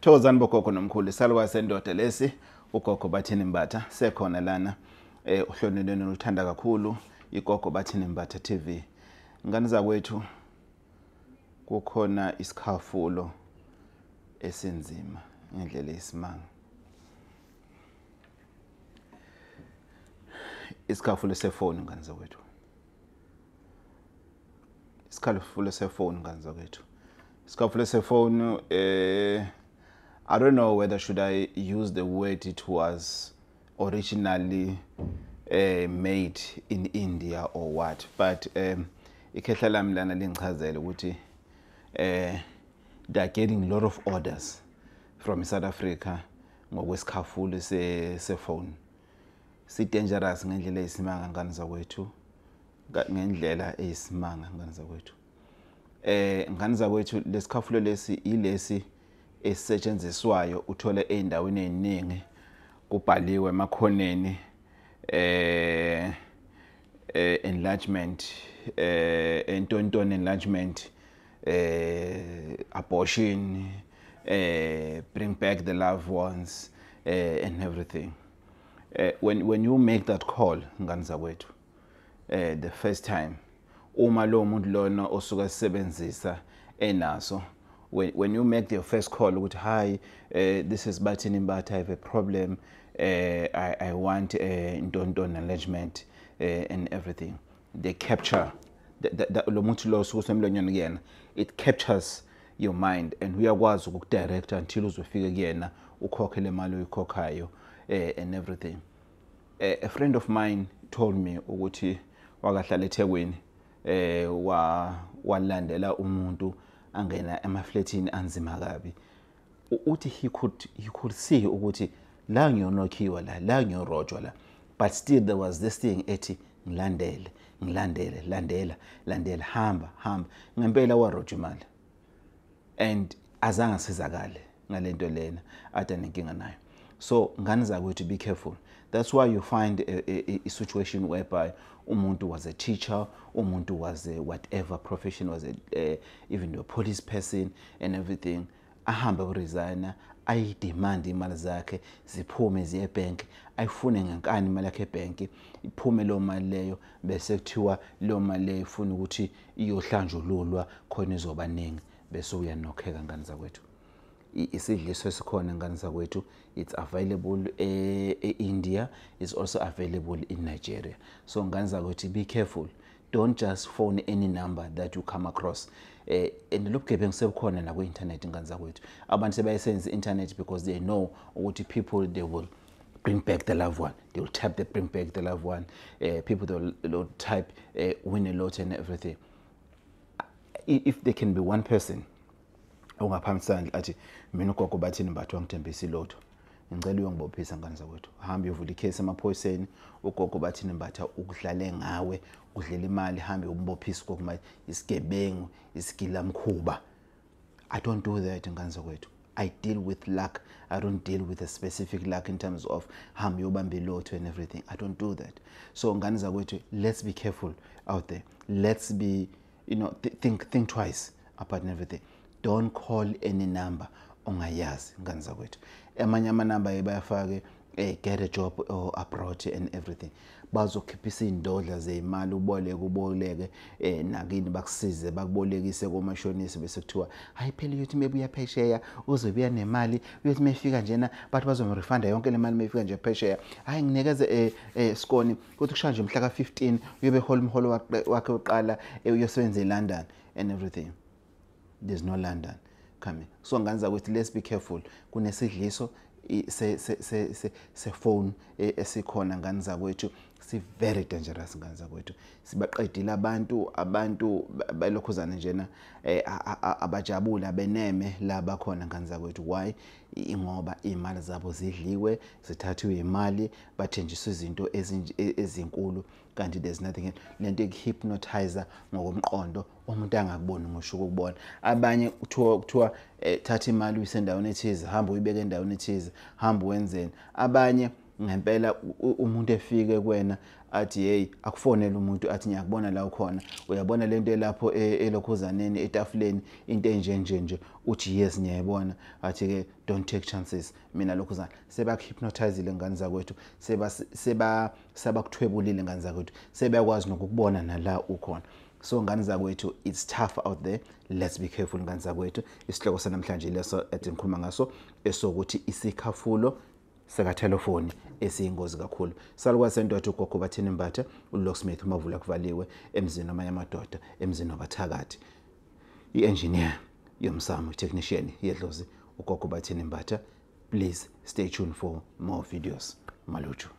Thokozani bogogo nomkhulu salwa sendoda lesi uGogo Bathini Mbatha sekhona lana uhlonelweni oluthanda kakhulu iGogo Bathini Mbatha TV. Ngani zakwethu kukhona Isikhafulo esenzima ngendlela yesimanga. Isikhafulo sefoni ngani zakwethu. Isikhafulo sefoni ngani zakwethu. Isikhafulo sefoni I don't know whether should I use the word it was originally made in India or what, but ikhehla lami lana lingichazela ukuthi they are getting a lot of orders from South Africa ngokwesikhafulo sefoni. Si dangerous ngendlela eyisimanga ngani zakwethu, ngendlela eyisimanga ngani zakwethu. Ngani zakwethu lesikhafulo lesi ilesi esisetshenziswayo uthola endaweni eziningi kubhaliwe emakhoneni enlargement entonton enlargement abortion bring back the loved ones and everything. When you make that call ngani zakwethu the first time uma lo muntu lona osuka sisebenzisa enaso, when you make your first call with hi this is Bathini Mbatha, I have a problem, I want ntonton enlargement and everything, they capture lo muntu lo osuka semlonyeni kuyena, it captures your mind and uyakwazi ukudirect until uzofika kuyena ukhokhe le mali oyikhokhayo and everything. A friend of mine told me ukuthi wakahlala eThekwini walandela umuntu angena emafletini anzima kabi. Uthi he could see ukuthi la ngiyonokhiwa la ngiyorojwa la, but still there was this thing ethi landela hamba ngempela warojwa imali and azange asizakale ngalento lena ade nenkinga nayo. So ngani zakwethu, be careful. That's why you find a situation whereby umuntu was a teacher, umuntu was a whatever profession, was even a police person and everything. Ahamba uresigna, ayidemand imali zakhe ziphume ziye bank, ayifune ngenkani imali yakhe ebank, iphume lo mali leyo bese kuthiwa lo mali leyo ifuna ukuthi iyohlanjululwa khona izobaningi bese uyanokheka ngani zakwethu. Isidliso esikhona ngani zakwethu, it's available India, it's also available in Nigeria. So ngani zakwethu, be careful, don't just phone any number that you come across. And look kebengu sebukhona na ku internet ngani zakwethu. Abantu sebayisenza internet because they know ukuthi people they will bring back the loved one, they will type the bring back the loved one, people they will type win a lot and everything. If there can be one person ungaphambisana athi mina uGogo Bathini Mbatha wangithembisa ilotho, ngicela uyongibophisa ngani zakwethu, hamba uyovula icase emaphoyiseni, uGogo Bathini Mbatha ukudlale ngawe, udlela imali, hamba uyombophisa kokuba isigebengu, isigilamkhuba. I don't do that ngani zakwethu. I deal with luck. I don't deal with a specific luck in terms of hamba uyobamba ilotho and everything. I don't do that. So ngani zakwethu, let's be careful out there. Let's be, think twice about everything. Don't call any number ongayazi ngani zakwethu. Amanye amanamba bayafake get a job or abroad and everything. Bazokhiphisa indodla zeimali uboleke nakini bakusize bakubolekise komashonisi bese kuthiwa hayi phela uyothi maybe uyaphesheya uzobuya nemali, uyothi mayifika njena bathi bazomrefunda yonke le mali mayifika nje phesheya. Hayi nginikeze skoni ukuthi kushanje mhla ka15 uyobe hola umholo wakhe oqala uyosebenza eLondon and everything. There's no London coming. So ngani zakwethu, let's be careful. Kunesidliso se phone esikhona ngani zakwethu, si very dangerous ngani zakwethu. Sibaqedile abantu balokhuzana njena abajabula beneme la bakhona ngani zakwethu. Why? Ingoba imali zabo zidliwe, zithathiwe imali, bathenjiswa izinto ezinkulu kanti there's nothing. Lento hypnotizer ngokomqondo umuntu angakuboni ngisho ukubona. Abanye kuthiwa thatha imali uyisendaweni ethize, hamba uyibeke endaweni ethize, hamba wenzeni. Abanye ngempela umuntu efike kuwena athi hey akufonela umuntu athi ngiyakubona la ukhona uyabona lento elapho elokhuzaneni etafuleni into enjenje uthi yes ngiyayibona athi ke don't take chances mina lokhuzana sebakuhypnotizile ngane zakwethu sebakuthwebulile ngane zakwethu sebeyakwazi nokukubona nala ukhona. So ngane zakwethu, it's tough out there. Let's be careful ngane zakwethu. Isihloko sanamhlanje leso etingikhuluma ngaso esokuthi isikhafulo seka telefoni esiyingozi kakhulu. Salukwazi sendoda uGogo Bathini Mbatha, uLocksmith umavula kuvaliwe emzini amanye amadoda emzini wabathakathi. I-engineer yomsamo, i-technician yedlozi uGogo Bathini Mbatha. Please stay tuned for more videos. Maluchu.